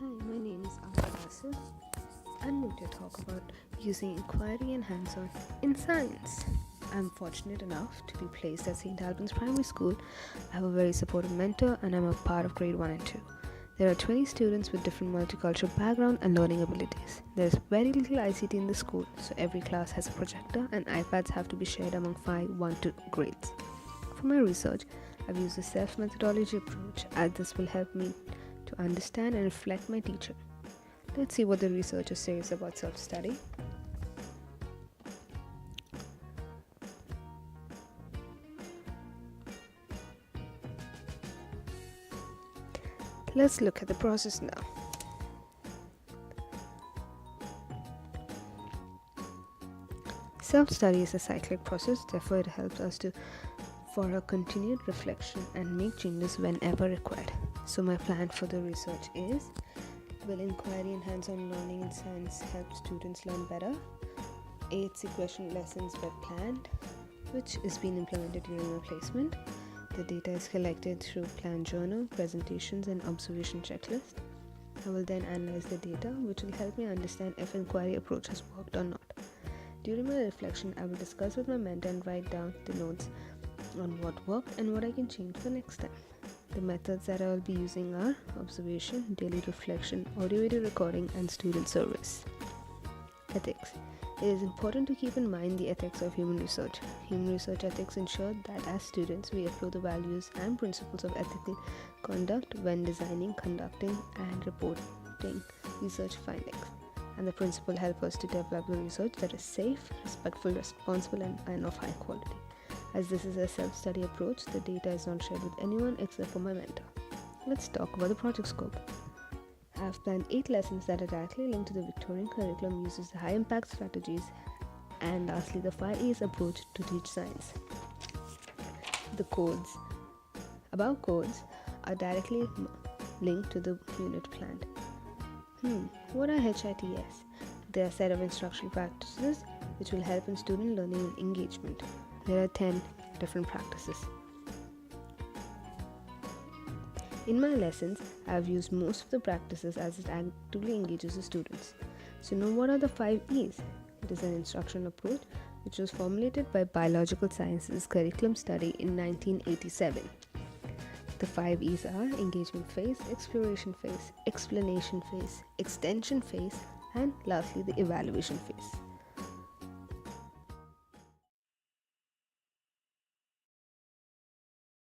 my name is Amar Asif. I'm going to talk about using inquiry and hands-on in science. I'm fortunate enough to be placed at St. Albans Primary School. I have a very supportive mentor and I'm a part of grade 1 and 2. There are 20 students with different multicultural background and learning abilities. There's very little ICT in the school, so every class has a projector and iPads have to be shared among 1 to grades. For my research, I've used a self-methodology approach as this will help me to understand and reflect my teacher. Let's see what the researcher says about self-study. Let's look at the process now. Self-study is a cyclic process, therefore it helps us for a continued reflection and make changes whenever required. So my plan for the research is: will inquiry and hands-on learning in science help students learn better? 8 sequential lessons were planned, which is being implemented during my placement. The data is collected through planned journal, presentations and observation checklist. I will then analyze the data, which will help me understand if inquiry approach has worked or not. During my reflection, I will discuss with my mentor and write down the notes on what worked and what I can change for next time. The methods that I will be using are observation, daily reflection, audio-video recording, and student surveys. Ethics. It is important to keep in mind the ethics of human research. Human research ethics ensure that as students we uphold the values and principles of ethical conduct when designing, conducting, and reporting research findings. And the principle help us to develop the research that is safe, respectful, responsible, and of high quality. As this is a self-study approach, the data is not shared with anyone except for my mentor. Let's talk about the project scope. I have planned 8 lessons that are directly linked to the Victorian curriculum, uses the high-impact strategies, and lastly the 5 E's approach to teach science. The codes. Above codes are directly linked to the unit planned. What are HITS? They are a set of instructional practices which will help in student learning and engagement. There are 10 different practices. In my lessons, I have used most of the practices as it actively engages the students. So now what are the 5 E's? It is an instructional approach which was formulated by Biological Sciences Curriculum Study in 1987. The 5 E's are engagement phase, exploration phase, explanation phase, extension phase, and lastly the evaluation phase.